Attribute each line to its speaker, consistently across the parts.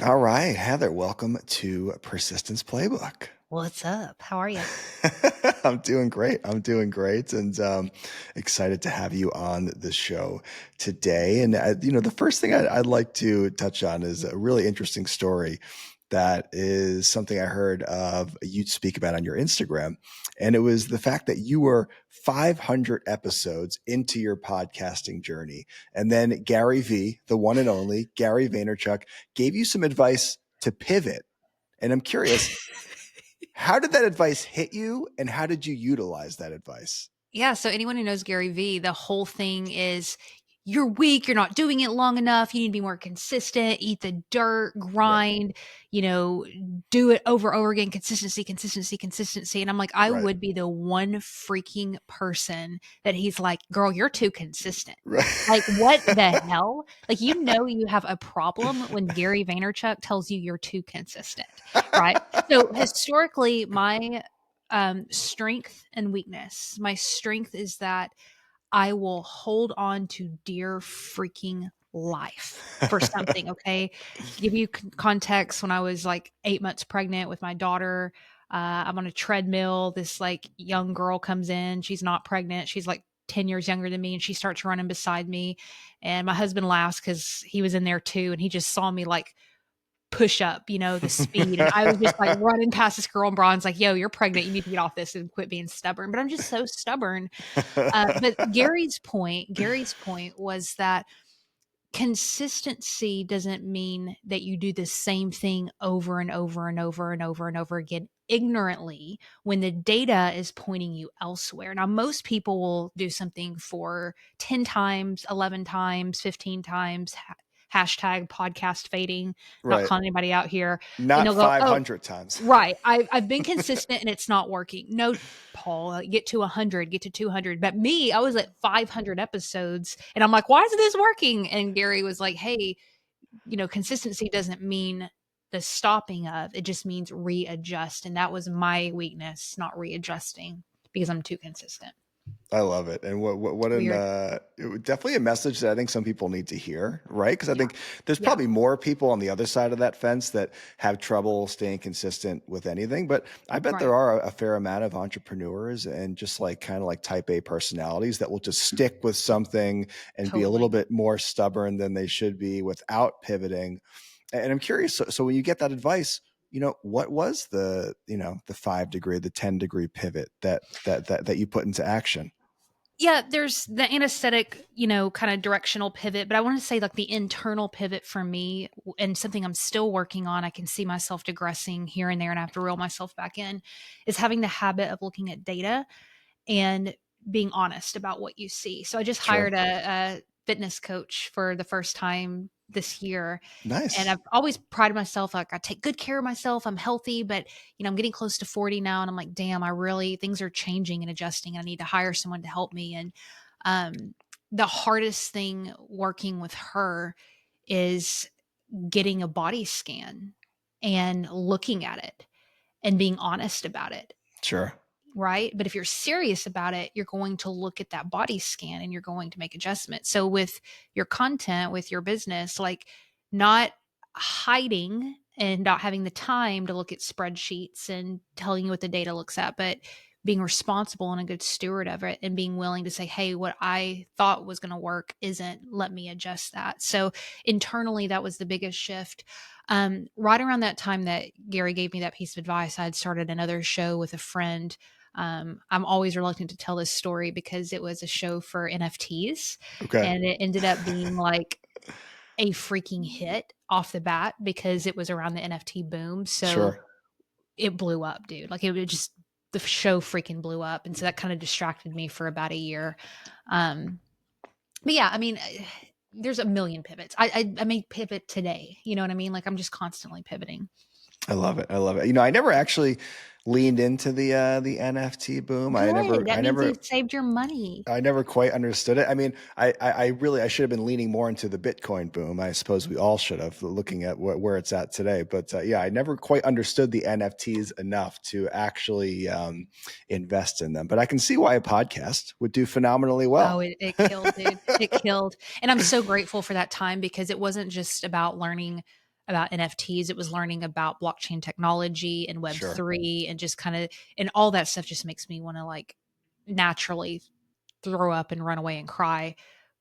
Speaker 1: All right, Heather, welcome to Persistence Playbook.
Speaker 2: What's up? How are you?
Speaker 1: I'm doing great. I'm doing great, and excited to have you on the show today. And the first thing I'd like to touch on is a really interesting story that is something I heard of you speak about on your Instagram, and it was the fact that you were 500 episodes into your podcasting journey, and then Gary V, the one and only Gary Vaynerchuk, gave you some advice to pivot. And I'm curious, how did that advice hit you and how did you utilize that advice?
Speaker 2: Yeah, so anyone who knows Gary Vee, the whole thing is you're weak, you're not doing it long enough, you need to be more consistent, eat the dirt,
Speaker 1: Right.
Speaker 2: grind, do it over and over again, consistency, consistency, consistency. And I'm like, I
Speaker 1: Right.
Speaker 2: would be the one freaking person that he's like, girl, you're too consistent. Like, what the
Speaker 1: Right.
Speaker 2: hell? Like, you have a problem when Gary Vaynerchuk tells you you're too consistent, right? So historically, my strength and weakness. My strength is that I will hold on to dear freaking life for something. Okay. Give you context. When I was like 8 months pregnant with my daughter, I'm on a treadmill. This like young girl comes in. She's not pregnant. She's like 10 years younger than me. And she starts running beside me. And my husband laughs because he was in there too. And he just saw me like push up, the speed. And I was just like running past this girl in bronze, like, yo, you're pregnant. You need to get off this and quit being stubborn. But I'm just so stubborn. But Gary's point was that consistency doesn't mean that you do the same thing over and over and over and over and over again ignorantly when the data is pointing you elsewhere. Now, most people will do something for 10 times, 11 times, 15 times, hashtag podcast fading, not
Speaker 1: Right.
Speaker 2: calling anybody out here. And
Speaker 1: Not
Speaker 2: they'll go, oh,
Speaker 1: 500 times.
Speaker 2: right. I've been consistent and it's not working. No, Paul, get to 100, get to 200. But me, I was at 500 episodes and I'm like, why isn't this working? And Gary was like, hey, consistency doesn't mean the stopping of, it just means readjust. And that was my weakness, not readjusting because I'm too consistent.
Speaker 1: I love it. And what
Speaker 2: It's
Speaker 1: an,
Speaker 2: weird.
Speaker 1: definitely a message that I think some people need to hear, right? Because I
Speaker 2: Yeah.
Speaker 1: think there's
Speaker 2: Yeah.
Speaker 1: probably more people on the other side of that fence that have trouble staying consistent with anything. But I bet
Speaker 2: Right.
Speaker 1: there are a fair amount of entrepreneurs and just like kind of like type A personalities that will just stick with something and be a little
Speaker 2: Totally.
Speaker 1: bit more stubborn than they should be without pivoting. And I'm curious. So when you get that advice, what was the 5 degree, the 10 degree pivot that you put into action?
Speaker 2: Yeah, there's the anesthetic, kind of directional pivot, but I want to say like the internal pivot for me and something I'm still working on, I can see myself digressing here and there and I have to reel myself back in, is having the habit of looking at data and being honest about what you see. So I just hired
Speaker 1: Sure.
Speaker 2: a fitness coach for the first time this year. And
Speaker 1: Nice.
Speaker 2: I've always prided myself, like I take good care of myself. I'm healthy, but I'm getting close to 40 now. And I'm like, damn, things are changing and adjusting. And I need to hire someone to help me. And um, the hardest thing working with her is getting a body scan and looking at it and being honest about it.
Speaker 1: Sure.
Speaker 2: Right. But if you're serious about it, you're going to look at that body scan and you're going to make adjustments. So with your content, with your business, like not hiding and not having the time to look at spreadsheets and telling you what the data looks at, but being responsible and a good steward of it and being willing to say, hey, what I thought was going to work isn't, let me adjust that. So internally, that was the biggest shift. Right around that time that Gary gave me that piece of advice, I had started another show with a friend. I'm always reluctant to tell this story because it was a show for NFTs
Speaker 1: Okay.
Speaker 2: and it ended up being like a freaking hit off the bat because it was around the NFT boom. So
Speaker 1: Sure.
Speaker 2: it blew up, dude. Like it would just, the show freaking blew up. And so that kind of distracted me for about a year. Um, but yeah, I mean, there's a million pivots. I may pivot today. You know what I mean? Like I'm just constantly pivoting.
Speaker 1: I love it. I love it. I never actually leaned into the NFT boom. I
Speaker 2: Good.
Speaker 1: never
Speaker 2: That
Speaker 1: I
Speaker 2: means
Speaker 1: never
Speaker 2: you saved your money.
Speaker 1: I never quite understood it. I mean, I really I should have been leaning more into the Bitcoin boom. I suppose we all should have, looking at where it's at today. But yeah, I never quite understood the NFTs enough to actually invest in them. But I can see why a podcast would do phenomenally
Speaker 2: Oh,
Speaker 1: well.
Speaker 2: it killed, dude. It killed. And I'm so grateful for that time because it wasn't just about learning about NFTs. It was learning about blockchain technology and
Speaker 1: Sure.
Speaker 2: Web3 and just kind of, and all that stuff just makes me want to like naturally throw up and run away and cry.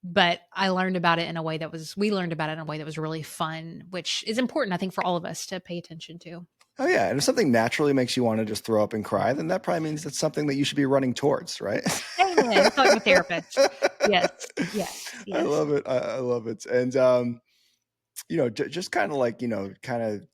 Speaker 2: But I learned about it in a way that was, we learned about it in a way that was really fun, which is important, I think, for all of us to pay attention to.
Speaker 1: Oh yeah, and if something naturally makes you want to just throw up and cry, then that probably means that's something that you should be running towards, right?
Speaker 2: Amen. I feel like my therapist. Yes. Yes.
Speaker 1: I
Speaker 2: Yes.
Speaker 1: love it. I love it. And just kind of like, kind of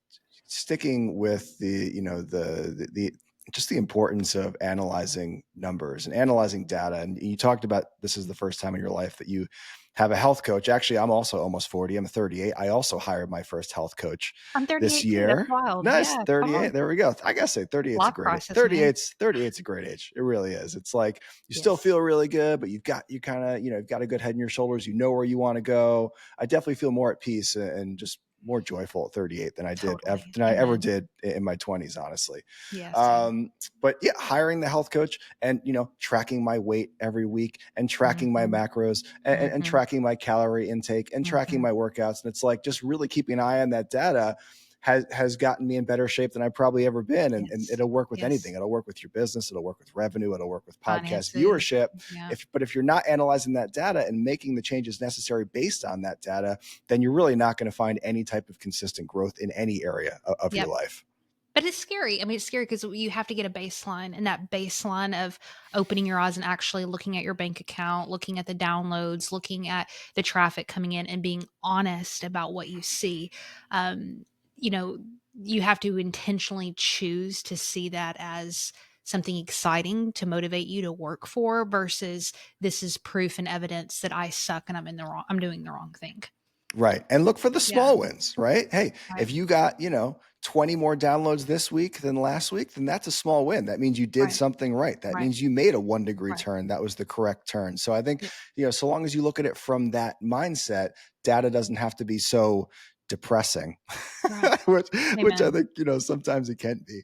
Speaker 1: sticking with the just the importance of analyzing numbers and analyzing data. And you talked about this is the first time in your life that you have a health coach. Actually, I'm also almost 40. I'm 38. I also hired my first health coach
Speaker 2: I'm
Speaker 1: this
Speaker 2: 38 too. That's
Speaker 1: year.
Speaker 2: wild.
Speaker 1: Nice.
Speaker 2: Yeah. Come
Speaker 1: 38.
Speaker 2: on.
Speaker 1: There we go. I gotta say 38's a
Speaker 2: Block
Speaker 1: great age.
Speaker 2: crisis, man.
Speaker 1: 38's a great age. It really is. It's like you still
Speaker 2: Yes.
Speaker 1: feel really good, but you kind of, you've got a good head in your shoulders. You know where you want to go. I definitely feel more at peace and just more joyful at 38
Speaker 2: Totally.
Speaker 1: than I ever
Speaker 2: Amen.
Speaker 1: did in my 20s, honestly.
Speaker 2: Yeah. Same.
Speaker 1: Um, but yeah, hiring the health coach and tracking my weight every week and tracking my
Speaker 2: Hmm.
Speaker 1: macros and
Speaker 2: Hmm.
Speaker 1: tracking my calorie intake and tracking
Speaker 2: Hmm.
Speaker 1: my workouts. And it's like just really keeping an eye on that data has gotten me in better shape than I've probably ever been. And
Speaker 2: Yes.
Speaker 1: it'll work with anything.
Speaker 2: Yes.
Speaker 1: It'll work with your business. It'll work with revenue. It'll work with podcast
Speaker 2: Finances.
Speaker 1: viewership.
Speaker 2: Yeah.
Speaker 1: But if you're not analyzing that data and making the changes necessary based on that data, then you're really not going to find any type of consistent growth in any area of your
Speaker 2: Yep.
Speaker 1: life.
Speaker 2: But it's scary. I mean, it's scary because you have to get a baseline, and that baseline of opening your eyes and actually looking at your bank account, looking at the downloads, looking at the traffic coming in, and being honest about what you see. Um, you know, you have to intentionally choose to see that as something exciting to motivate you to work for versus this is proof and evidence that I suck and I'm doing the wrong thing.
Speaker 1: Right. And look for the
Speaker 2: Yeah.
Speaker 1: small wins, right? Hey,
Speaker 2: Right.
Speaker 1: if you got, 20 more downloads this week than last week, then that's a small win. That means you did
Speaker 2: Right.
Speaker 1: something right. That
Speaker 2: Right.
Speaker 1: means you made a 1 degree
Speaker 2: Right.
Speaker 1: turn. That was the correct turn. So I think,
Speaker 2: Yep.
Speaker 1: so long as you look at it from that mindset, data doesn't have to be so depressing,
Speaker 2: Right.
Speaker 1: which, which I
Speaker 2: Amen.
Speaker 1: think, sometimes it can be.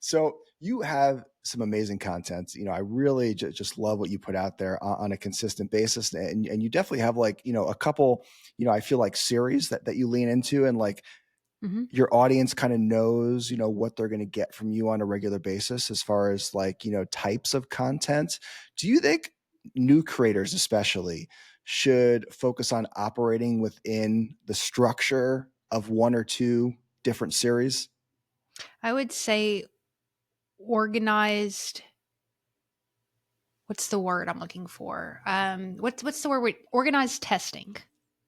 Speaker 1: So you have some amazing content. I really just love what you put out there on a consistent basis. And you definitely have like, a couple, I feel like series that you lean into and like
Speaker 2: Hmm.
Speaker 1: your audience kind of knows, what they're going to get from you on a regular basis as far as like, types of content. Do you think new creators, especially, should focus on operating within the structure of one or two different series?
Speaker 2: I would say organized. What's the word I'm looking for? What's the word? Organized testing.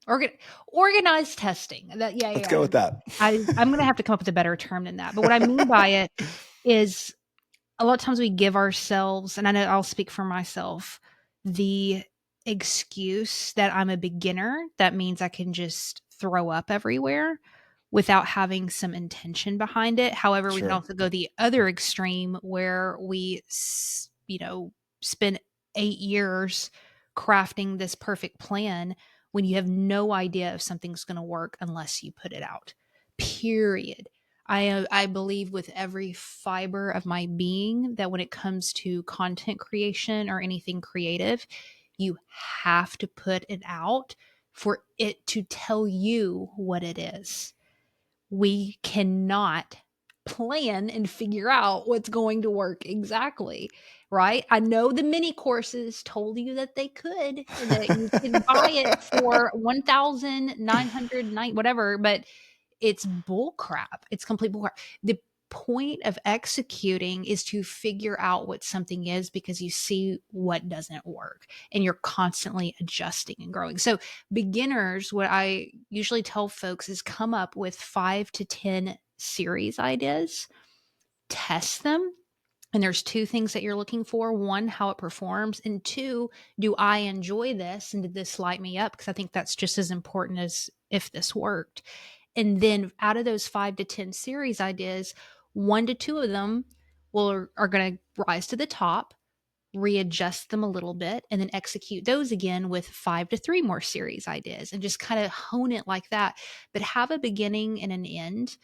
Speaker 2: Organ, organized testing. That yeah
Speaker 1: Let's
Speaker 2: yeah.
Speaker 1: go with that.
Speaker 2: I'm gonna have to come up with a better term than that. But what I mean by it is a lot of times we give ourselves, and I know I'll speak for myself, the excuse that I'm a beginner. That means I can just throw up everywhere without having some intention behind it. However, we can
Speaker 1: Sure.
Speaker 2: also go the other extreme where spend 8 years crafting this perfect plan when you have no idea if something's going to work unless you put it out. Period. I believe with every fiber of my being that when it comes to content creation or anything creative, you have to put it out for it to tell you what it is. We cannot plan and figure out what's going to work exactly, right? I know the mini courses told you that they could and that you could buy it for 1,909 whatever, but it's bull crap. It's complete bull crap. The point of executing is to figure out what something is because you see what doesn't work and you're constantly adjusting and growing. So, beginners, what I usually tell folks is come up with 5 to 10 series ideas, test them. And there's two things that you're looking for. One, how it performs. And two, do I enjoy this? And did this light me up? Because I think that's just as important as if this worked. And then out of those 5 to 10 series ideas, 1 to 2 of them are going to rise to the top, readjust them a little bit, and then execute those again with 5 to 3 more series ideas and just kind of hone it like that. But have a beginning and an end.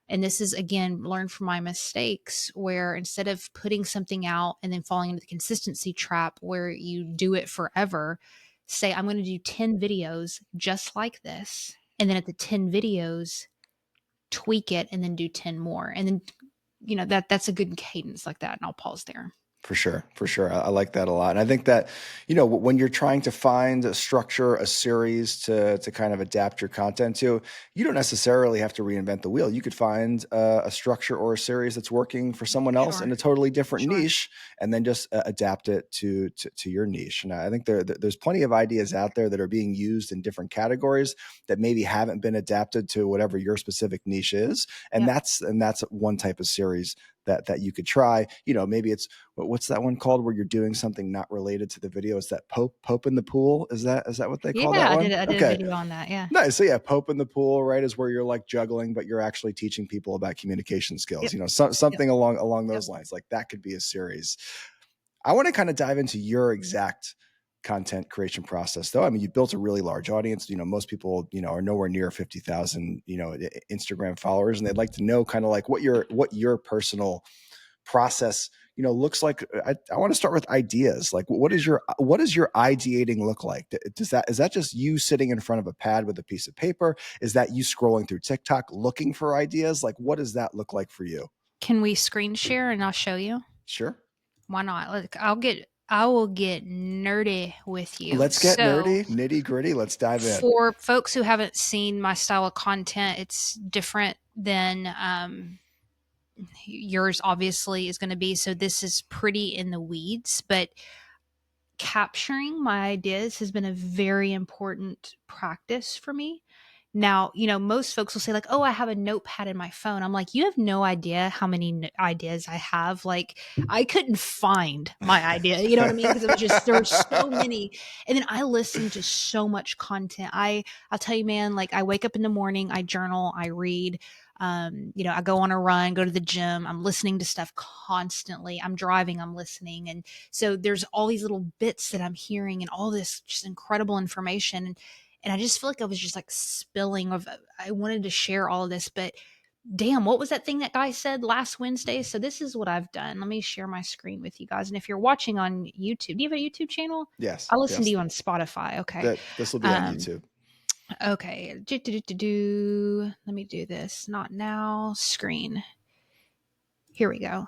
Speaker 2: And this is again, learn from my mistakes where instead of putting something out and then falling into the consistency trap where you do it forever, say, I'm going to do 10 videos just like this. And then at the 10 videos, tweak it, and then do 10 more. And then, that's a good cadence like that. And I'll pause there.
Speaker 1: For sure, for sure. I like that a lot, and I think that when you're trying to find a structure, a series to kind of adapt your content to, you don't necessarily have to reinvent the wheel. You could find a structure or a series that's working for someone else in
Speaker 2: Sure.
Speaker 1: a totally different
Speaker 2: Sure.
Speaker 1: niche, and then just adapt it to your niche. And I think there's plenty of ideas out there that are being used in different categories that maybe haven't been adapted to whatever your specific niche is, and
Speaker 2: Yep.
Speaker 1: that's one type of series that you could try. Maybe it's what's that one called where you're doing something not related to the video? Is that Pope in the pool? Is that what they call
Speaker 2: Yeah,
Speaker 1: that
Speaker 2: I did.
Speaker 1: one?
Speaker 2: I did a
Speaker 1: Okay.
Speaker 2: video on that. Yeah.
Speaker 1: Nice. So yeah, Pope in the pool, right, is where you're like juggling, but you're actually teaching people about communication skills.
Speaker 2: Yep. Yep.
Speaker 1: Something along
Speaker 2: Yep.
Speaker 1: those lines. Like that could be a series. I want to kind of dive into your exact content creation process, though. I mean, you built a really large audience. Most people, are nowhere near 50,000, Instagram followers, and they'd like to know kind of like what your personal process looks like. I want to start with ideas. Like what is your ideating look like? Is that just you sitting in front of a pad with a piece of paper? Is that you scrolling through TikTok looking for ideas? Like what does that look like for you?
Speaker 2: Can we screen share and I'll show you?
Speaker 1: Sure.
Speaker 2: Why not? I will get nerdy with you.
Speaker 1: Let's get
Speaker 2: So,
Speaker 1: nerdy, nitty gritty. Let's dive in.
Speaker 2: for folks who haven't seen my style of content, it's different than yours obviously is going to be. So this is pretty in the weeds, but capturing my ideas has been a very important practice for me. Now, most folks will say, like, oh, I have a notepad in my phone. I'm like, you have no idea how many ideas I have. Like, I couldn't find my idea. You know what I mean? Because it was just, there were so many. And then I listen to so much content. I'll tell you, man, like, I wake up in the morning, I journal, I read. I go on a run, go to the gym. I'm listening to stuff constantly. I'm driving, I'm listening. And so there's all these little bits that I'm hearing and all this just incredible information. And I just feel like I was just like spilling of, I wanted to share all of this, but damn, what was that thing that guy said last Wednesday? So this is what I've done. Let me share my screen with you guys. And if you're watching on YouTube, do you have a YouTube channel?
Speaker 1: Yes.
Speaker 2: I listen to
Speaker 1: Yes.
Speaker 2: you on Spotify. Okay.
Speaker 1: That this will be on
Speaker 2: Um,
Speaker 1: YouTube.
Speaker 2: okay. Let me do this. Not now. Screen. Here we go.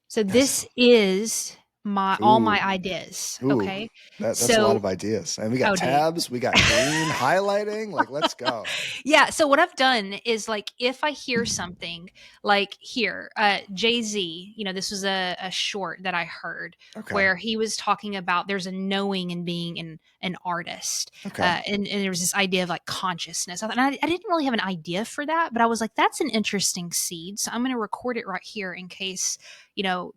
Speaker 2: So
Speaker 1: Yes.
Speaker 2: this is my all my
Speaker 1: Ooh.
Speaker 2: ideas.
Speaker 1: Ooh.
Speaker 2: Okay.
Speaker 1: That's a lot
Speaker 2: So,
Speaker 1: of ideas. And we got
Speaker 2: oh dude.
Speaker 1: tabs, we got green highlighting. Like, let's go.
Speaker 2: Yeah, so what I've done is, like, if I hear something, like here, Jay-Z, this was a short that I heard
Speaker 1: Okay.
Speaker 2: where he was talking about there's a knowing in being an artist.
Speaker 1: Okay.
Speaker 2: And there was this idea of like consciousness. And I didn't really have an idea for that, but I was like, that's an interesting seed. So I'm going to record it right here in case,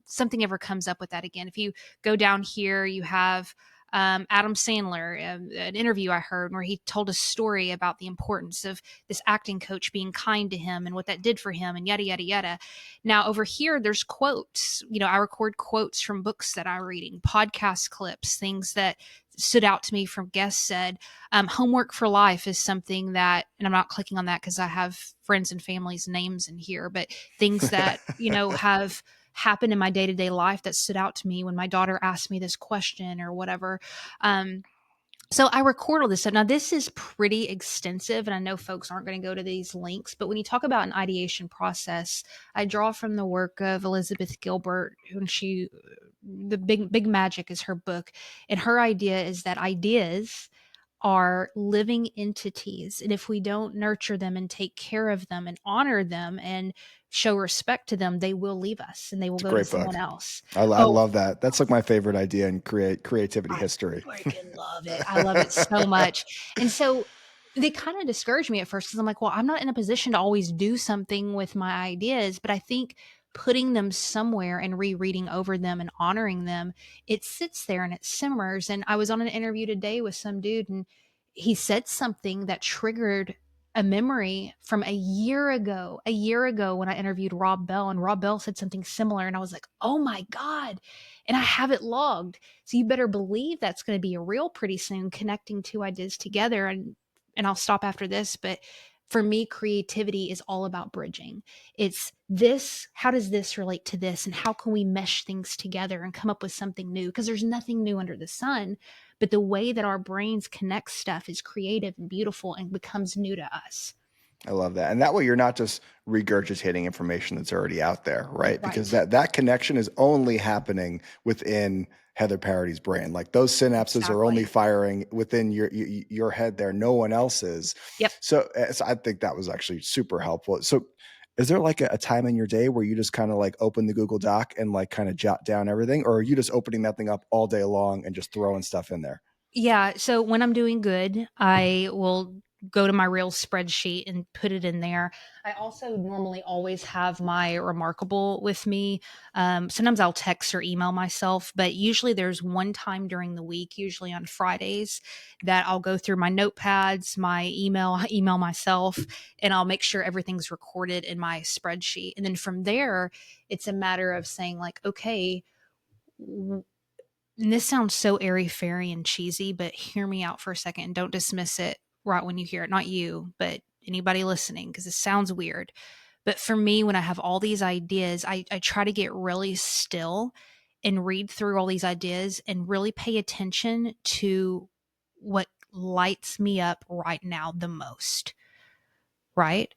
Speaker 2: something ever comes up with that again. If you go down here, you have Adam Sandler, an interview I heard where he told a story about the importance of this acting coach being kind to him and what that did for him and yada, yada, yada. Now, over here, there's quotes. I record quotes from books that I'm reading, podcast clips, things that stood out to me from guests said. Homework for life is something that, and I'm not clicking on that because I have friends and family's names in here, but things that, have happened in my day-to-day life that stood out to me when my daughter asked me this question or whatever. So I record all this stuff. Now, this is pretty extensive, and I know folks aren't going to go to these links, but when you talk about an ideation process, I draw from the work of Elizabeth Gilbert, who the Big Magic is her book, and her idea is that ideas are living entities. And if we don't nurture them and take care of them and honor them and show respect to them, they will leave us and they will
Speaker 1: It's a
Speaker 2: go to
Speaker 1: great book.
Speaker 2: someone else.
Speaker 1: I
Speaker 2: Oh,
Speaker 1: love that. That's like my favorite idea in creativity
Speaker 2: I
Speaker 1: history.
Speaker 2: freaking love it. I love it so much. And so they kind of discouraged me at first because I'm like, well, I'm not in a position to always do something with my ideas, but I think putting them somewhere and rereading over them and honoring them, it sits there and it simmers. And I was on an interview today with some dude and he said something that triggered a memory from a year ago when I interviewed Rob Bell, and Rob Bell said something similar. And I was like, oh my God. And I have it logged. So you better believe that's going to be a real pretty soon, connecting two ideas together. And I'll stop after this, but for me, creativity is all about bridging. It's this, how does this relate to this? And how can we mesh things together and come up with something new? Because there's nothing new under the sun, but the way that our brains connect stuff is creative and beautiful and becomes new to us.
Speaker 1: I love that. And that way you're not just regurgitating information that's already out there, right? Because
Speaker 2: Right.
Speaker 1: that connection is only happening within Heather Parody's brain. Like those synapses are only
Speaker 2: Exactly.
Speaker 1: firing within your head there. No one else is.
Speaker 2: Yep.
Speaker 1: So I think that was actually super helpful. So is there like a time in your day where you just kind of like open the Google Doc and like kind of jot down everything? Or are you just opening that thing up all day long and just throwing stuff in there?
Speaker 2: Yeah, so when I'm doing good, I will go to my real spreadsheet and put it in there. I also normally always have my Remarkable with me. Sometimes I'll text or email myself, but usually there's one time during the week, usually on Fridays, that I'll go through my notepads, my email, email myself, and I'll make sure everything's recorded in my spreadsheet. And then from there, it's a matter of saying, like, okay, and this sounds so airy fairy and cheesy, but hear me out for a second and don't dismiss it right when you hear it. Not you, but anybody listening, because it sounds weird. But for me, when I have all these ideas, I try to get really still and read through all these ideas and really pay attention to what lights me up right now the most, right?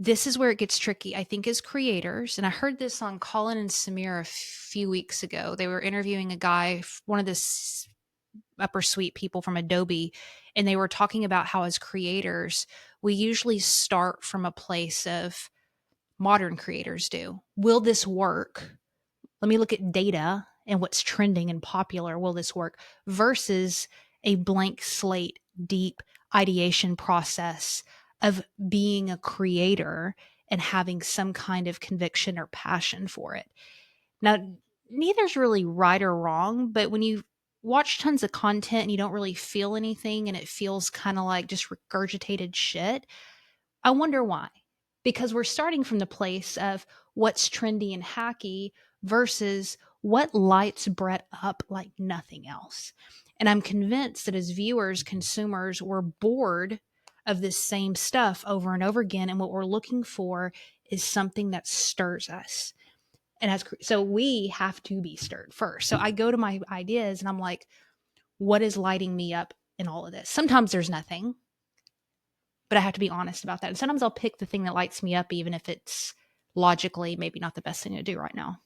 Speaker 2: This is where it gets tricky, I think, as creators. And I heard this on Colin and Samir a few weeks ago. They were interviewing a guy, one of the upper suite people from Adobe, and they were talking about how, as creators, we usually start from a place of modern creators do. Will this work? Let me look at data and what's trending and popular. Will this work? Versus a blank slate, deep ideation process of being a creator and having some kind of conviction or passion for it. Now, neither's really right or wrong, but when you watch tons of content and you don't really feel anything and it feels kind of like just regurgitated shit, I wonder why. Because we're starting from the place of what's trendy and hacky versus what lights Brett up like nothing else. And I'm convinced that as viewers, consumers, we're bored of this same stuff over and over again. And what we're looking for is something that stirs us. And so we have to be stirred first. So I go to my ideas and I'm like, what is lighting me up in all of this? Sometimes there's nothing, but I have to be honest about that. And sometimes I'll pick the thing that lights me up, even if it's logically maybe not the best thing to do right now.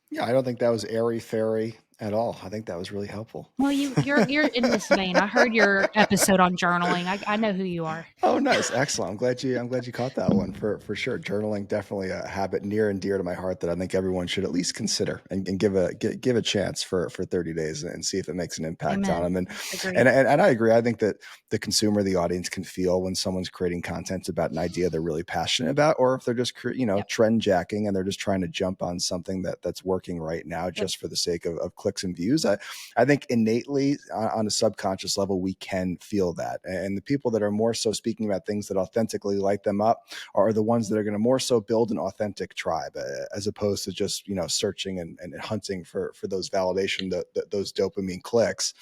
Speaker 1: Yeah, I don't think that was airy fairy at all. I think that was really helpful.
Speaker 2: Well, you're in this vein. I heard your episode on journaling. I know who you are.
Speaker 1: Oh, nice. Excellent. I'm glad you caught that one for sure. Journaling, definitely a habit near and dear to my heart that I think everyone should at least consider and give a chance for 30 days and see if it makes an impact on
Speaker 2: Amen.
Speaker 1: them.
Speaker 2: Agreed.
Speaker 1: And I agree. I think that the consumer, the audience can feel when someone's creating content about an idea they're really passionate about, or if they're just,
Speaker 2: Yep.
Speaker 1: trend jacking and they're just trying to jump on something that's working right now
Speaker 2: Yep.
Speaker 1: just for the sake of clicks and views. I think innately on a subconscious level, we can feel that. And the people that are more so speaking about things that authentically light them up are the ones that are going to more so build an authentic tribe as opposed to just, searching and hunting for those validation, those dopamine clicks.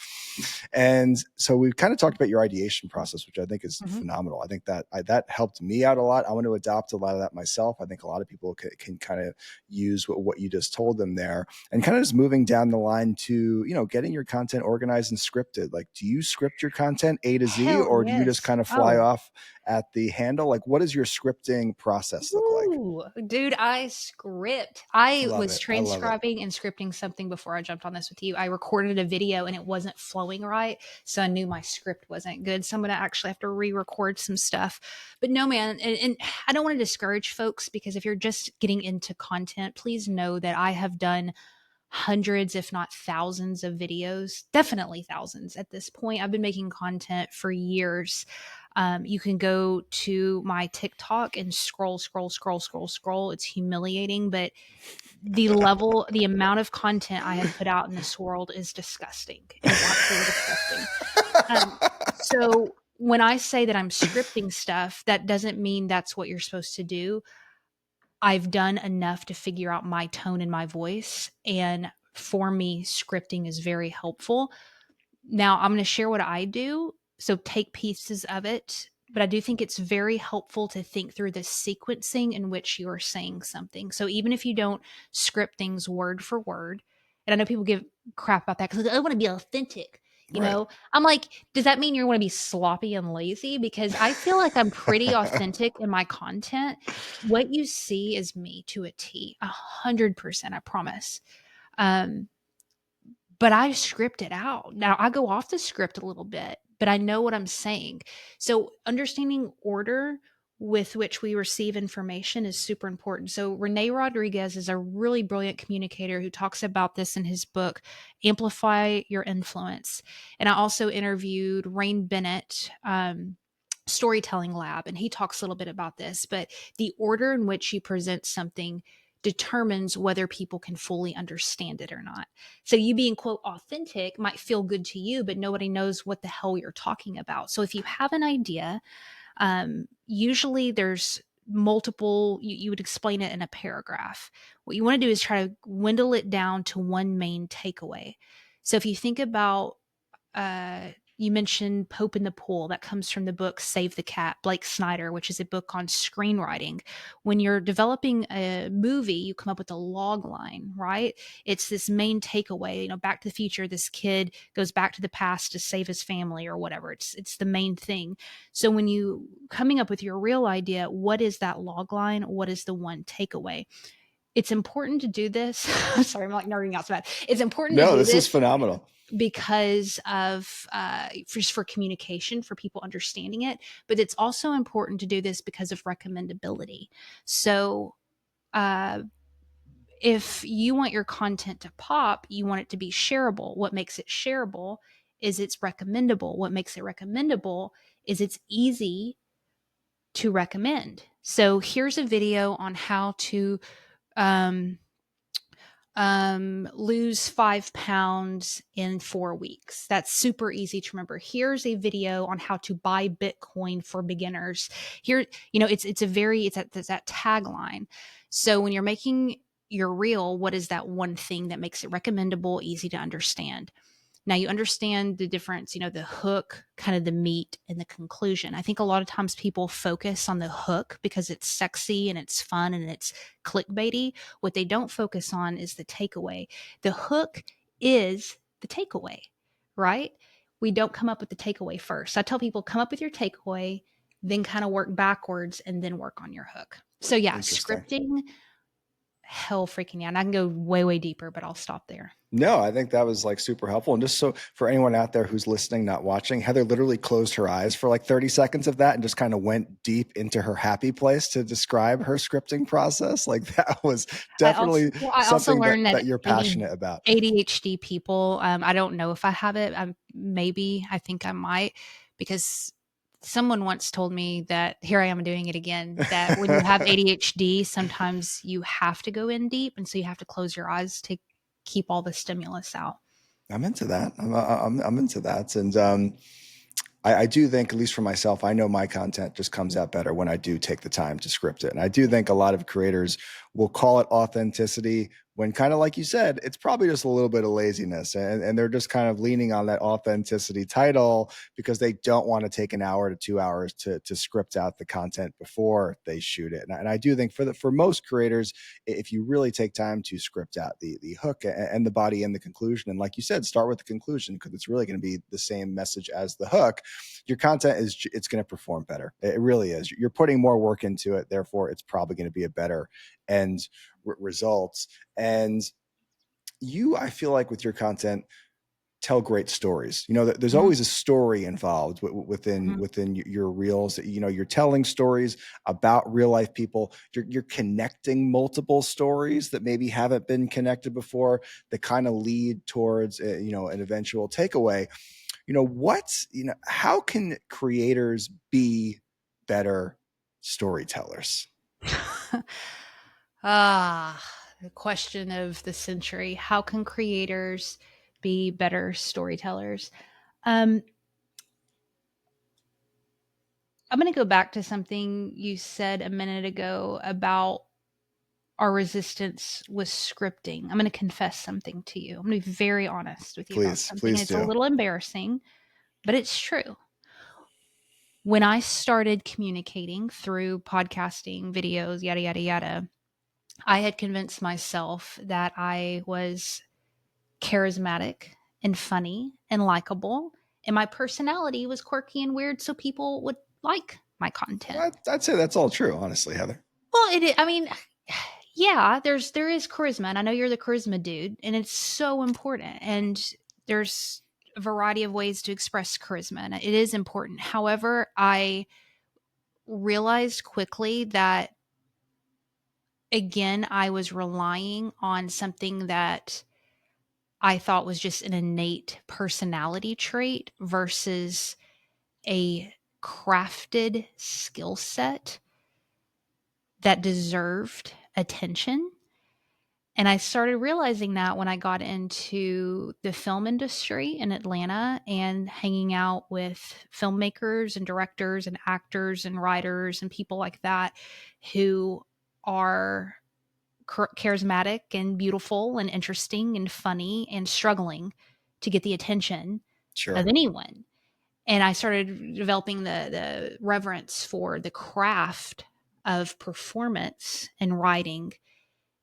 Speaker 1: And so we've kind of talked about your ideation process, which I think is
Speaker 2: Mm-hmm.
Speaker 1: phenomenal. I think that helped me out a lot. I want to adopt a lot of that myself. I think a lot of people can kind of use what you just told them there, and kind of just moving down the line to, getting your content organized and scripted. Like, do you script your content A to Z,
Speaker 2: Hell
Speaker 1: or do you just
Speaker 2: yes.
Speaker 1: kind of fly
Speaker 2: Oh,
Speaker 1: off at the handle? Like, what does your scripting process look like?
Speaker 2: ooh, dude, I script.
Speaker 1: I
Speaker 2: I
Speaker 1: love
Speaker 2: was
Speaker 1: it. I love it.
Speaker 2: transcribing and scripting something before I jumped on this with you. I recorded a video and it wasn't flowing right. So I knew my script wasn't good. So I'm going to actually have to re record some stuff. But no, man. And I don't want to discourage folks, because if you're just getting into content, please know that I have done hundreds, if not thousands of videos, definitely thousands at this point. I've been making content for years. You can go to my TikTok and scroll, scroll, scroll, scroll, scroll. It's humiliating, but the amount of content I have put out in this world is disgusting. It is absolutely disgusting. So when I say that I'm scripting stuff, that doesn't mean that's what you're supposed to do. I've done enough to figure out my tone and my voice. And for me, scripting is very helpful. Now, I'm going to share what I do. So take pieces of it. But I do think it's very helpful to think through the sequencing in which you're saying something. So even if you don't script things word for word, and I know people give crap about that because I want to be authentic. You
Speaker 1: Right.
Speaker 2: know, I'm like, does that mean you're going to be sloppy and lazy? Because I feel like I'm pretty authentic in my content. What you see is me to a T, 100%, I promise. Um, but I script it out. Now I go off the script a little bit, but I know what I'm saying. So understanding order with which we receive information is super important. So Renee Rodriguez is a really brilliant communicator who talks about this in his book, Amplify Your Influence. And I also interviewed Rain Bennett, Storytelling Lab, and he talks a little bit about this. But the order in which you present something determines whether people can fully understand it or not. So you being quote authentic might feel good to you, but nobody knows what the hell you're talking about. So if you have an idea, usually there's multiple, you would explain it in a paragraph. What you want to do is try to dwindle it down to one main takeaway. So if you think about you mentioned Pope in the Pool. That comes from the book Save the Cat, Blake Snyder, which is a book on screenwriting. When you're developing a movie, you come up with a log line, right? It's this main takeaway. You know, Back to the Future, this kid goes back to the past to save his family or whatever. It's the main thing. So when you coming up with your real idea, what is that log line? What is the one takeaway? It's important to do this. I'm sorry, I'm like nerding out so bad. It's important to
Speaker 1: No,
Speaker 2: do
Speaker 1: this is
Speaker 2: this
Speaker 1: phenomenal.
Speaker 2: because of just for communication, for people understanding it, but it's also important to do this because of recommendability. So uh, if you want your content to pop, you want it to be shareable. What makes it shareable is it's recommendable. What makes it recommendable is it's easy to recommend. So here's a video on how to um, lose 5 pounds in 4 weeks. That's super easy to remember. Here's a video on how to buy Bitcoin for beginners. Here, it's that tagline. So when you're making your reel, what is that one thing that makes it recommendable, easy to understand? Now you understand the difference, the hook, kind of the meat and the conclusion. I think a lot of times people focus on the hook because it's sexy and it's fun and it's clickbaity. What they don't focus on is the takeaway. The hook is the takeaway, right? We don't come up with the takeaway first. I tell people come up with your takeaway, then kind of work backwards and then work on your hook. So yeah,
Speaker 1: Interesting.
Speaker 2: scripting, hell freaking yeah. And I can go way, way deeper, but I'll stop there.
Speaker 1: No, I think that was like super helpful. And just so for anyone out there who's listening, not watching, Heather literally closed her eyes for like 30 seconds of that and just kind of went deep into her happy place to describe her scripting process. Like that was definitely
Speaker 2: I also
Speaker 1: something that
Speaker 2: learned that
Speaker 1: that you're passionate about.
Speaker 2: ADHD people, I don't know if I have it. Maybe I think I might because someone once told me that here I am doing it again, that when you have ADHD, sometimes you have to go in deep. And so you have to close your eyes to keep all the stimulus out.
Speaker 1: I'm into that. I'm into that. And I do think, at least for myself, I know my content just comes out better when I do take the time to script it. And I do think a lot of creators will call it authenticity when, kind of like you said, it's probably just a little bit of laziness. And they're just kind of leaning on that authenticity title because they don't want to take an hour to 2 hours to script out the content before they shoot it. And I do think for most creators, if you really take time to script out the hook and the body and the conclusion, and like you said, start with the conclusion because it's really going to be the same message as the hook, your content it's going to perform better. It really is. You're putting more work into it, therefore it's probably going to be a better end results. And I feel like with your content, tell great stories. There's
Speaker 2: Mhm,
Speaker 1: always a story involved within
Speaker 2: mhm.
Speaker 1: within your reels. You're telling stories about real life people. You're connecting multiple stories that maybe haven't been connected before that kind of lead towards an eventual takeaway. How can creators be better storytellers?
Speaker 2: Ah, the question of the century. How can creators be better storytellers? Um, I'm going to go back to something you said a minute ago about our resistance with scripting. I'm going to confess something to you. I'm going to be very honest with you about
Speaker 1: Please,
Speaker 2: something. And
Speaker 1: please
Speaker 2: it's a
Speaker 1: do.
Speaker 2: little embarrassing, but it's true. When I started communicating through podcasting, videos, yada, yada, yada, I had convinced myself that I was charismatic and funny and likable. And my personality was quirky and weird, so people would like my content.
Speaker 1: I'd say that's all true, honestly, Heather.
Speaker 2: Well, I mean, yeah, there is charisma, and I know you're the charisma dude, and it's so important. And there's a variety of ways to express charisma, and it is important. However, I realized quickly that again, I was relying on something that I thought was just an innate personality trait versus a crafted skill set that deserved attention. And I started realizing that when I got into the film industry in Atlanta and hanging out with filmmakers and directors and actors and writers and people like that who are charismatic and beautiful and interesting and funny and struggling to get the attention of
Speaker 1: Sure.
Speaker 2: anyone. And I started developing the reverence for the craft of performance and writing.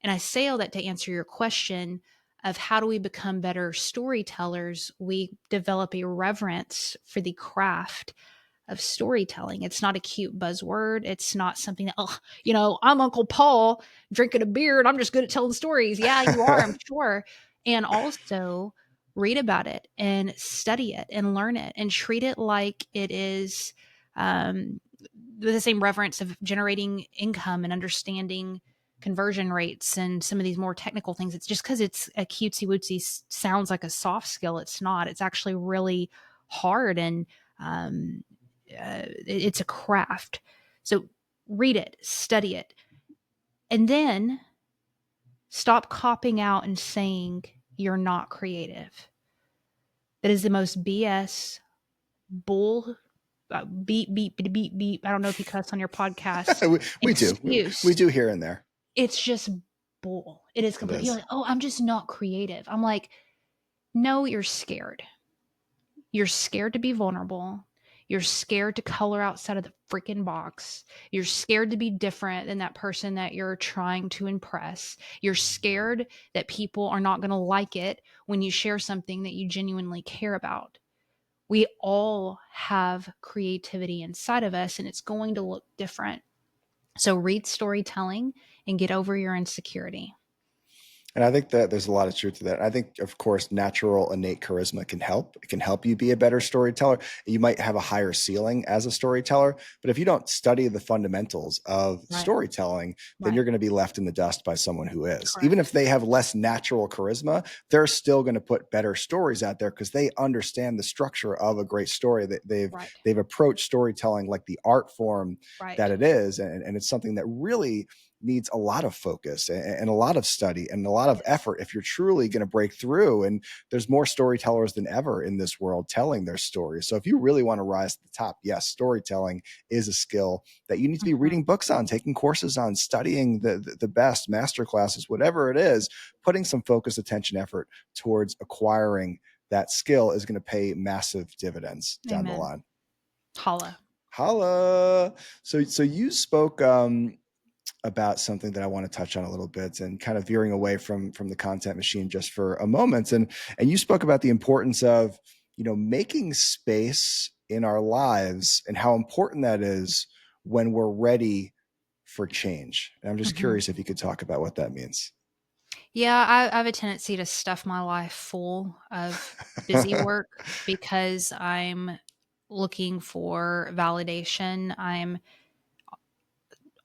Speaker 2: And I say all that to answer your question of how do we become better storytellers? We develop a reverence for the craft of storytelling. It's not a cute buzzword. It's not something that, oh, I'm Uncle Paul drinking a beer and I'm just good at telling stories. Yeah, you are, I'm sure. And also read about it and study it and learn it and treat it like it is the same reverence of generating income and understanding conversion rates and some of these more technical things. It's just because it's a cutesy wootsy sounds like a soft skill. It's not. It's actually really hard and um, it's a craft. So read it, study it, and then stop copping out and saying you're not creative. That is the most BS bull. Beep beep beep beep beep. I don't know if you cuss on your podcast.
Speaker 1: We do. We
Speaker 2: Excuse.
Speaker 1: do here and there.
Speaker 2: It's just bull. It is
Speaker 1: It
Speaker 2: complete. You're
Speaker 1: is.
Speaker 2: like, oh, I'm just not creative. I'm like, no, you're scared. You're scared to be vulnerable. You're scared to color outside of the freaking box. You're scared to be different than that person that you're trying to impress. You're scared that people are not going to like it when you share something that you genuinely care about. We all have creativity inside of us and it's going to look different. So read storytelling and get over your insecurity.
Speaker 1: And I think that there's a lot of truth to that. I think, of course, natural innate charisma can help. It can help you be a better storyteller. You might have a higher ceiling as a storyteller, but if you don't study the fundamentals of
Speaker 2: Right.
Speaker 1: storytelling, then
Speaker 2: Right.
Speaker 1: you're going to be left in the dust by someone who is. Even
Speaker 2: Correct.
Speaker 1: if they have less natural charisma, they're still going to put better stories out there because they understand the structure of a great story. That
Speaker 2: Right.
Speaker 1: they've approached storytelling like the art form that
Speaker 2: Right.
Speaker 1: it is, and it's something that really needs a lot of focus and a lot of study and a lot of
Speaker 2: Yes.
Speaker 1: effort if you're truly going to break through. And there's more storytellers than ever in this world telling their stories. So if you really want to rise to the top, yes, storytelling is a skill that you need to be
Speaker 2: Mhm.
Speaker 1: reading books on, taking courses on, studying the best master classes, whatever it is, putting some focus, attention, effort towards acquiring that skill is going to pay massive dividends down the
Speaker 2: Amen.
Speaker 1: line.
Speaker 2: Holla.
Speaker 1: Holla. So you spoke about something that I want to touch on a little bit and kind of veering away from the content machine just for a moment. And you spoke about the importance of, making space in our lives and how important that is when we're ready for change. And I'm just
Speaker 2: Mhm.
Speaker 1: curious if you could talk about what that means.
Speaker 2: Yeah, I have a tendency to stuff my life full of busy work because I'm looking for validation. I'm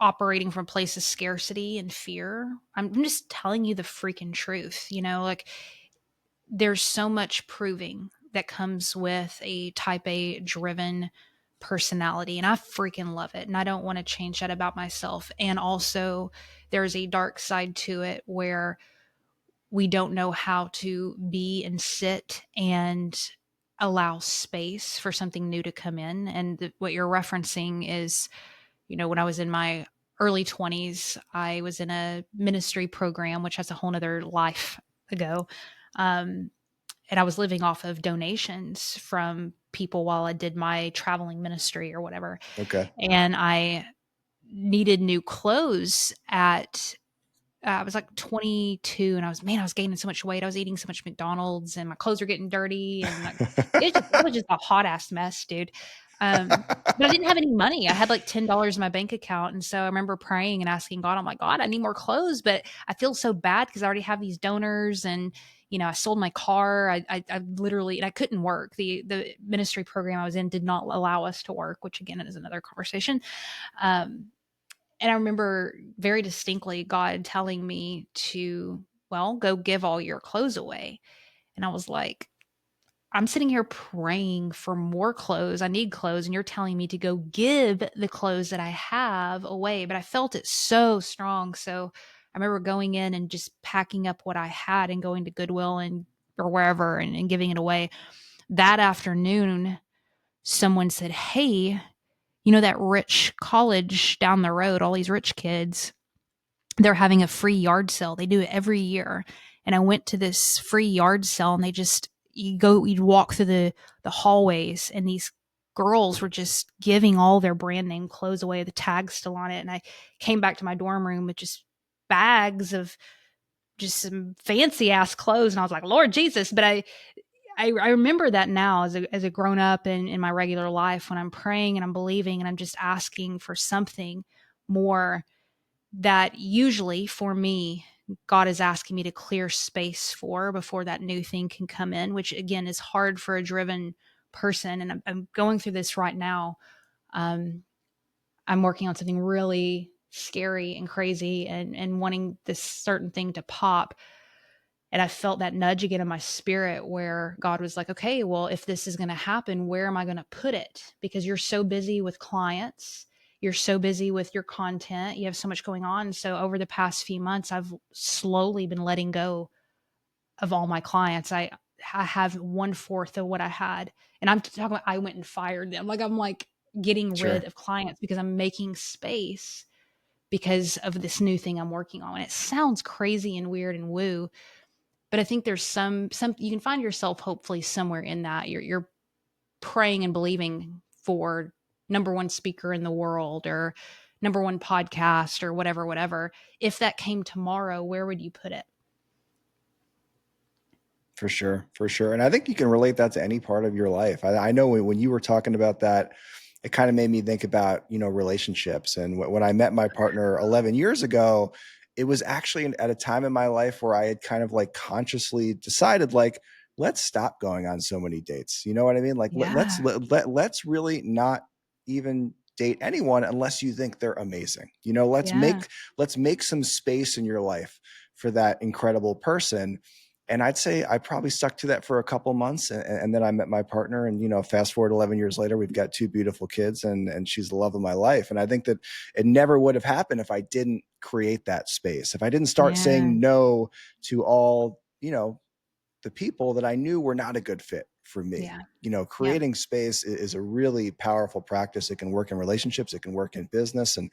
Speaker 2: operating from a place of scarcity and fear. I'm just telling you the freaking truth. Like there's so much proving that comes with a type A driven personality and I freaking love it and I don't want to change that about myself. And also there's a dark side to it where we don't know how to be and sit and allow space for something new to come in. And what you're referencing is, when I was in my early 20s, I was in a ministry program, which has a whole nother life ago. Um, and I was living off of donations from people while I did my traveling ministry or whatever.
Speaker 1: Okay.
Speaker 2: And I needed new clothes at I was like 22 and I was gaining so much weight. I was eating so much McDonald's and my clothes were getting dirty and like it was just a hot ass mess, dude. But I didn't have any money. I had like $10 in my bank account. And so I remember praying and asking God, I'm like, God, I need more clothes, but I feel so bad because I already have these donors and I sold my car. I literally, and I couldn't work. The ministry program I was in did not allow us to work, which again is another conversation. Um, and I remember very distinctly God telling me to, well, go give all your clothes away. And I was like, I'm sitting here praying for more clothes. I need clothes. And you're telling me to go give the clothes that I have away. But I felt it so strong. So I remember going in and just packing up what I had and going to Goodwill and or wherever and giving it away. That afternoon, someone said, hey, that rich college down the road, all these rich kids, they're having a free yard sale. They do it every year. And I went to this free yard sale and you'd walk through the hallways and these girls were just giving all their brand name clothes away, the tags still on it. And I came back to my dorm room with just bags of just some fancy ass clothes. And I was like, Lord Jesus. But I remember that now as a grown up in my regular life when I'm praying and I'm believing and I'm just asking for something more that usually for me, God is asking me to clear space for before that new thing can come in, which again is hard for a driven person. And I'm going through this right now. Um, I'm working on something really scary and crazy and wanting this certain thing to pop. And I felt that nudge again in my spirit where God was like, okay, well, if this is going to happen, where am I going to put it? Because you're so busy with clients. You're so busy with your content. You have so much going on. So over the past few months, I've slowly been letting go of all my clients. I have 1/4 of what I had. And I'm talking about, I went and fired them. Like I'm like getting rid
Speaker 1: Sure.
Speaker 2: of clients because I'm making space because of this new thing I'm working on. And it sounds crazy and weird and woo, but I think there's some you can find yourself hopefully somewhere in that. You're praying and believing for number one speaker in the world or number one podcast or whatever. If that came tomorrow, where would you put it?
Speaker 1: For sure, for sure. And I think you can relate that to any part of your life. I know when you were talking about that, it kind of made me think about, relationships. And when I met my partner 11 years ago, it was actually at a time in my life where I had kind of like consciously decided, like, let's stop going on so many dates. You know what I mean? Like,
Speaker 2: Yeah.
Speaker 1: let's really not even date anyone unless you think they're amazing.
Speaker 2: Yeah.
Speaker 1: Let's make some space in your life for that incredible person. And I'd say I probably stuck to that for a couple months, and then I met my partner, and fast forward 11 years later, we've got two beautiful kids, and she's the love of my life. And I think that it never would have happened if I didn't create that space, if I didn't start
Speaker 2: Yeah.
Speaker 1: saying no to all the people that I knew were not a good fit for me.
Speaker 2: Yeah. Yep.
Speaker 1: Creating space is a really powerful practice. It can work in relationships, it can work in business, and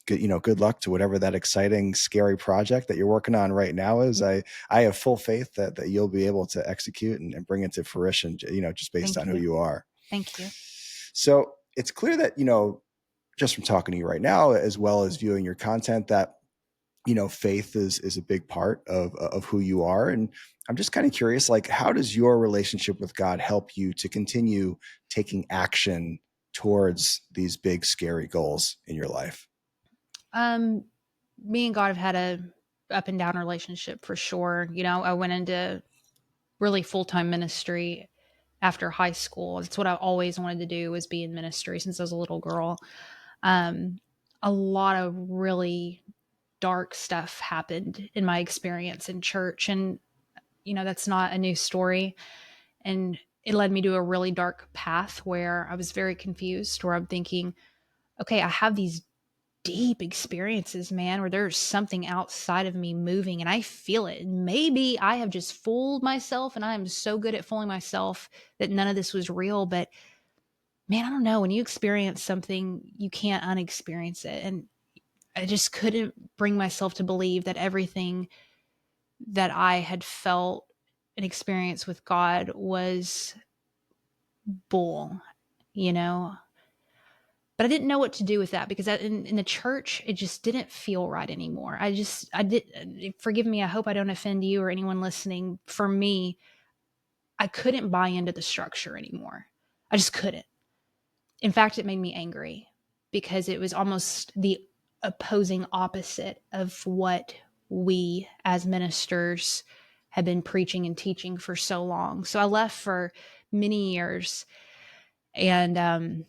Speaker 1: good luck to whatever that exciting, scary project that you're working on right now is. I have full faith that you'll be able to execute and bring it to fruition, just based
Speaker 2: Thank
Speaker 1: on who
Speaker 2: you.
Speaker 1: you are.
Speaker 2: Thank you.
Speaker 1: So it's clear that, just from talking to you right now, as well as viewing your content, that faith is a big part of who you are. And I'm just kind of curious, like, how does your relationship with God help you to continue taking action towards these big, scary goals in your life?
Speaker 2: Um, Me and God have had a up and down relationship for sure. I went into really full-time ministry after high school. It's what I always wanted to do, was be in ministry since I was a little girl. Um, a lot of really dark stuff happened in my experience in church, and that's not a new story. And it led me to a really dark path where I was very confused, where I'm thinking, okay, I have these deep experiences, man, where there's something outside of me moving and I feel it. And maybe I have just fooled myself and I am so good at fooling myself that none of this was real. But man, I don't know. When you experience something, you can't unexperience it. And I just couldn't bring myself to believe that everything that I had felt and experienced with God was bull, you know? But I didn't know what to do with that because in the church, it just didn't feel right anymore. I did, forgive me, I hope I don't offend you or anyone listening. For me, I couldn't buy into the structure anymore. I just couldn't. In fact, it made me angry because it was almost the opposing opposite of what we as ministers had been preaching and teaching for so long. So I left for many years. And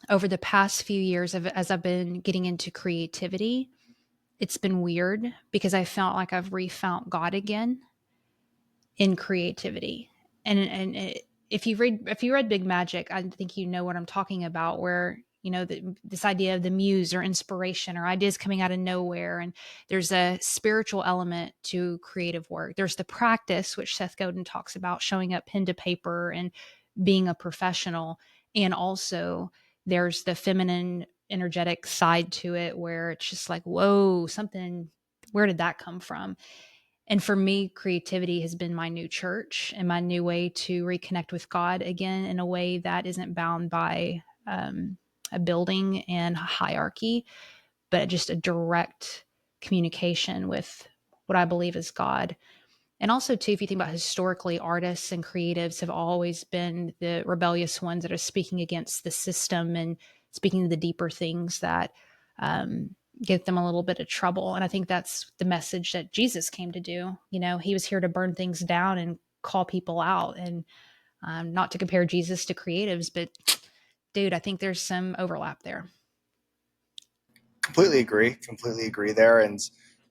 Speaker 2: over the past few years, as I've been getting into creativity, it's been weird because I felt like I've refound God again in creativity. If you read Big Magic, I think you know what I'm talking about. Where this idea of the muse or inspiration or ideas coming out of nowhere, and there's a spiritual element to creative work. There's the practice, which Seth Godin talks about, showing up pen to paper and being a professional, and also there's the feminine energetic side to it where it's just like, whoa, something, where did that come from? And for me, creativity has been my new church and my new way to reconnect with God again in a way that isn't bound by a building and hierarchy, but just a direct communication with what I believe is God. And also, too, if you think about historically, artists and creatives have always been the rebellious ones that are speaking against the system and speaking to the deeper things that get them a little bit of trouble. And I think that's the message that Jesus came to do. He was here to burn things down and call people out. And not to compare Jesus to creatives, but dude, I think there's some overlap there.
Speaker 1: Completely agree there. And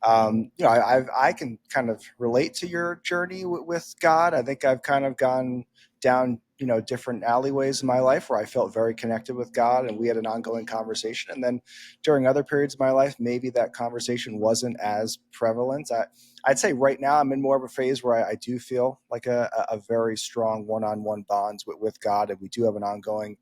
Speaker 1: I can kind of relate to your journey with God. I think I've kind of gone down different alleyways in my life where I felt very connected with God, and we had an ongoing conversation. And then during other periods of my life, maybe that conversation wasn't as prevalent. I'd say right now I'm in more of a phase where I do feel like a very strong one-on-one bond with God, and we do have an ongoing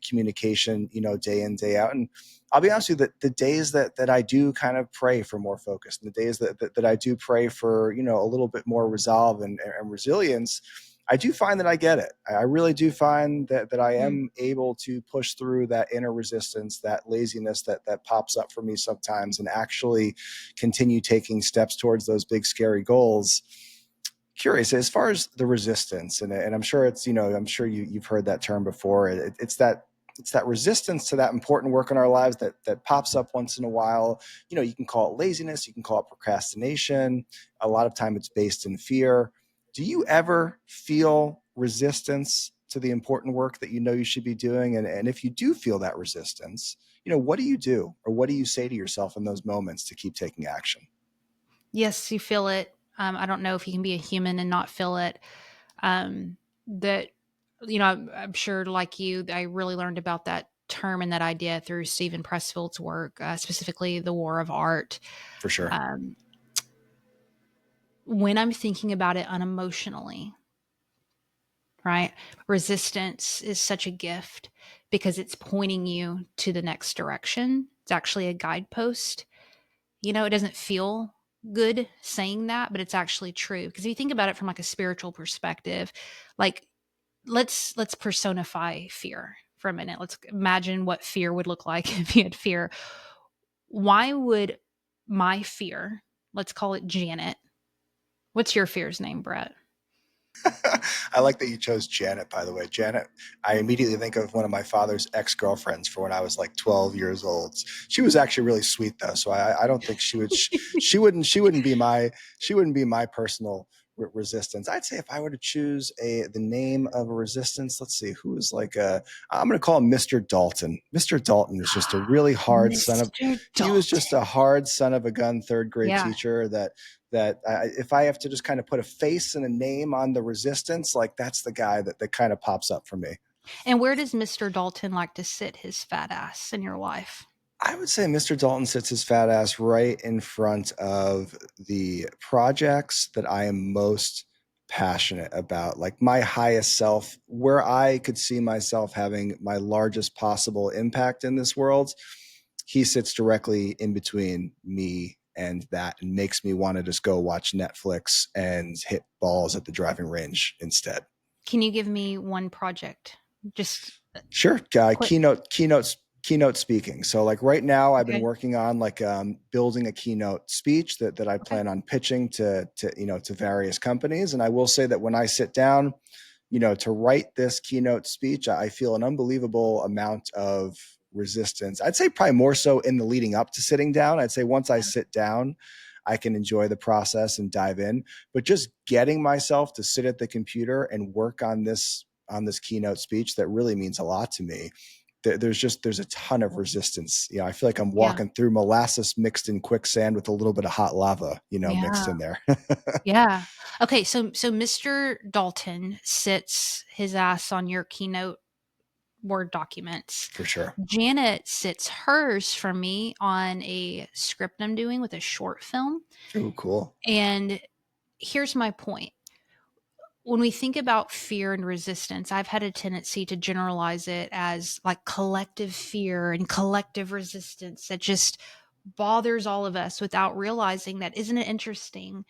Speaker 1: communication, day in, day out. And I'll be honest with you, that the days that I do kind of pray for more focus, and the days that I do pray for, a little bit more resolve and resilience, I do find that I get it. I really do find that I
Speaker 2: Mm.
Speaker 1: am able to push through that inner resistance, that laziness that pops up for me sometimes, and actually continue taking steps towards those big, scary goals. Curious, as far as the resistance, and I'm sure I'm sure you've heard that term before. It's that resistance to that important work in our lives that pops up once in a while. You can call it laziness, you can call it procrastination. A lot of time it's based in fear. Do you ever feel resistance to the important work that you should be doing? And if you do feel that resistance, what do you do, or what do you say to yourself in those moments to keep taking action?
Speaker 2: Yes, you feel it. I don't know if you can be a human and not feel it. That I'm sure, like you, I really learned about that term and that idea through Stephen Pressfield's work, specifically the War of Art.
Speaker 1: For sure.
Speaker 2: Um, when I'm thinking about it unemotionally, right? Resistance is such a gift because it's pointing you to the next direction. It's actually a guidepost. It doesn't feel good saying that, but it's actually true. Because if you think about it from like a spiritual perspective, like let's personify fear for a minute. Let's imagine what fear would look like if you had fear. Why would my fear, let's call it Janet. What's your fear's name, Brett?
Speaker 1: I like that you chose Janet, by the way. Janet, I immediately think of one of my father's ex-girlfriends for when I was like 12 years old. She was actually really sweet though. So I don't think she wouldn't be my personal resistance. I'd say if I were to choose the name of a resistance, let's see, who is like I'm going to call him Mr. Dalton. Mr. Dalton was just a really hard son of,
Speaker 2: Mr.
Speaker 1: he was
Speaker 2: Dalton.
Speaker 1: just a hard son of a gun third grade
Speaker 2: Yeah.
Speaker 1: teacher that if I have to just kind of put a face and a name on the resistance, like that's the guy that kind of pops up for me.
Speaker 2: And where does Mr. Dalton like to sit his fat ass in your life?
Speaker 1: I would say Mr. Dalton sits his fat ass right in front of the projects that I am most passionate about, like my highest self, where I could see myself having my largest possible impact in this world. He sits directly in between me and that, and makes me want to just go watch Netflix and hit balls at the driving range instead.
Speaker 2: Can you give me one project? Just
Speaker 1: Sure.
Speaker 2: Quick.
Speaker 1: Keynote speaking. So like right now I've been
Speaker 2: Okay.
Speaker 1: working on like building a keynote speech that I
Speaker 2: Okay.
Speaker 1: plan on pitching to various companies. And I will say that when I sit down, to write this keynote speech, I feel an unbelievable amount of resistance. I'd say probably more so in the leading up to sitting down. I'd say once I
Speaker 2: Yeah.
Speaker 1: sit down, I can enjoy the process and dive in. But just getting myself to sit at the computer and work on this keynote speech that really means a lot to me. There's a ton of resistance. I feel like I'm
Speaker 2: Yeah.
Speaker 1: walking through molasses mixed in quicksand with a little bit of hot lava, mixed
Speaker 2: Yeah.
Speaker 1: in there.
Speaker 2: Yeah. Okay. So Mr. Dalton sits his ass on your keynote Word documents.
Speaker 1: For sure.
Speaker 2: Janet sits hers for me on a script I'm doing with a short film.
Speaker 1: Ooh, cool.
Speaker 2: And here's my point. When we think about fear and resistance, I've had a tendency to generalize it as like collective fear and collective resistance that just bothers all of us without realizing that isn't it interesting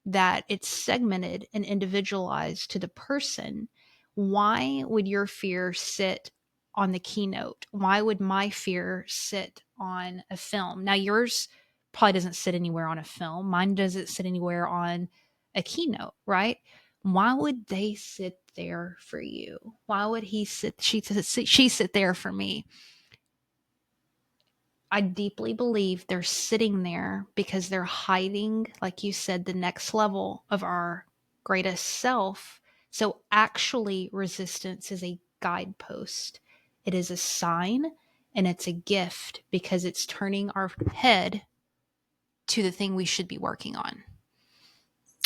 Speaker 2: that it's segmented and individualized to the person. Why would your fear sit on the keynote? Why would my fear sit on a film? Now, yours probably doesn't sit anywhere on a film. Mine doesn't sit anywhere on a keynote, right? Why would they sit there for you? Why would she sit there for me? I deeply believe they're sitting there because they're hiding, like you said, the next level of our greatest self. So, actually, resistance is a guidepost, it is a sign and it's a gift because it's turning our head to the thing we should be working on.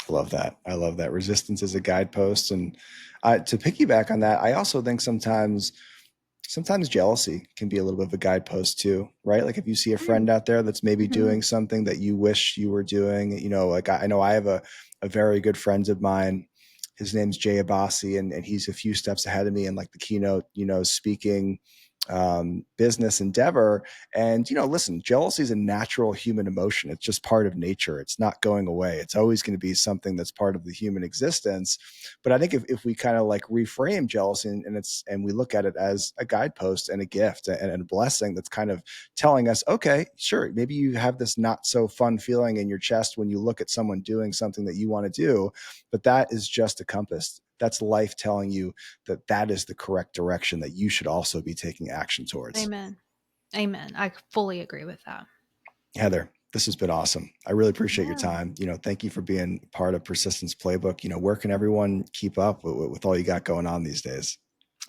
Speaker 1: I love that. I love that. Resistance is a guidepost. And to piggyback on that, I also think sometimes jealousy can be a little bit of a guidepost too, right? Like if you see a friend out there that's maybe
Speaker 2: Mm-hmm.
Speaker 1: doing something that you wish you were doing, like I know I have a very good friend of mine. His name's Jay Abbasi, and he's a few steps ahead of me in like the keynote, speaking business endeavor. And, listen, jealousy is a natural human emotion. It's just part of nature. It's not going away. It's always going to be something that's part of the human existence. But I think if we kind of like reframe jealousy and we look at it as a guidepost and a gift and a blessing that's kind of telling us, okay, sure, maybe you have this not so fun feeling in your chest when you look at someone doing something that you want to do, but that is just a compass. That's life telling you that that is the correct direction that you should also be taking action towards.
Speaker 2: Amen. Amen. I fully agree with that.
Speaker 1: Heather, this has been awesome. I really appreciate your
Speaker 2: Yeah.
Speaker 1: time. Thank you for being part of Persistence Playbook. Where can everyone keep up with all you got going on these days?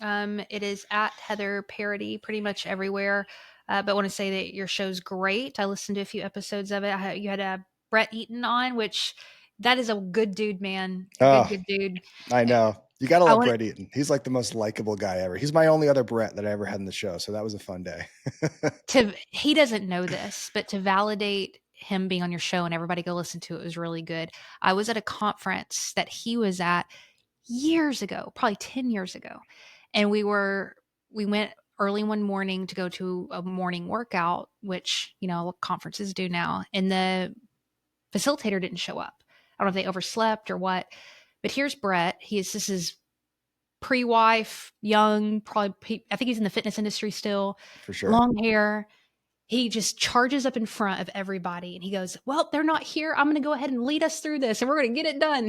Speaker 2: It is at Heather Parady pretty much everywhere. But I want to say that your show's great. I listened to a few episodes of it. You had Brett Eaton on, which that is a good dude, man. A good,
Speaker 1: Oh,
Speaker 2: good dude.
Speaker 1: I know. You got to
Speaker 2: I
Speaker 1: love
Speaker 2: want
Speaker 1: Brett Eaton. He's like the most likable guy ever. He's my only other Brett that I ever had in the show. So that was a fun day.
Speaker 2: he doesn't know this, but to validate him being on your show and everybody go listen to it was really good. I was at a conference that he was at years ago, probably 10 years ago. And we went early one morning to go to a morning workout, which, conferences do now. And the facilitator didn't show up. I don't know if they overslept or what. But here's Brett. This is pre-wife, young, probably I think he's in the fitness industry still,
Speaker 1: For sure.
Speaker 2: long hair. He just charges up in front of everybody and he goes, "Well, they're not here. I'm going to go ahead and lead us through this and we're going to get it done."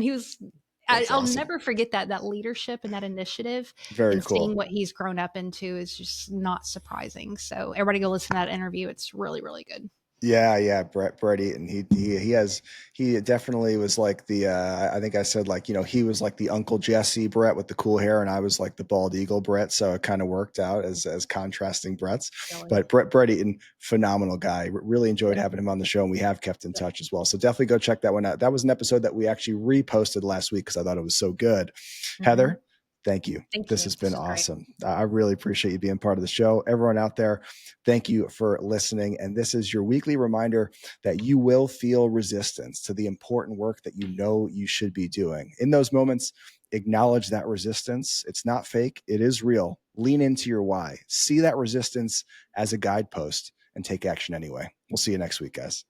Speaker 1: That's
Speaker 2: I'll
Speaker 1: awesome.
Speaker 2: never forget that leadership and that initiative,
Speaker 1: Very
Speaker 2: and seeing
Speaker 1: cool.
Speaker 2: what he's grown up into is just not surprising. So everybody go listen to that interview. It's really, really good.
Speaker 1: Yeah, yeah, Brett Eaton. He definitely was like the I think I said like, he was like the Uncle Jesse Brett with the cool hair, and I was like the bald eagle Brett. So it kind of worked out as contrasting Bretts.
Speaker 2: Really
Speaker 1: But Brett Eaton, phenomenal guy. Really enjoyed
Speaker 2: good.
Speaker 1: having him on the show, and we have kept in
Speaker 2: Good.
Speaker 1: touch as well. So definitely go check that one out. That was an episode that we actually reposted last week because I thought it was so good.
Speaker 2: Hmm.
Speaker 1: Heather, thank you.
Speaker 2: Thank
Speaker 1: This
Speaker 2: you.
Speaker 1: has been
Speaker 2: This was great.
Speaker 1: awesome. I really appreciate you being part of the show. Everyone out there, thank you for listening. And this is your weekly reminder that you will feel resistance to the important work that you know you should be doing. In those moments, acknowledge that resistance. It's not fake, it is real. Lean into your why. See that resistance as a guidepost and take action anyway. We'll see you next week, guys.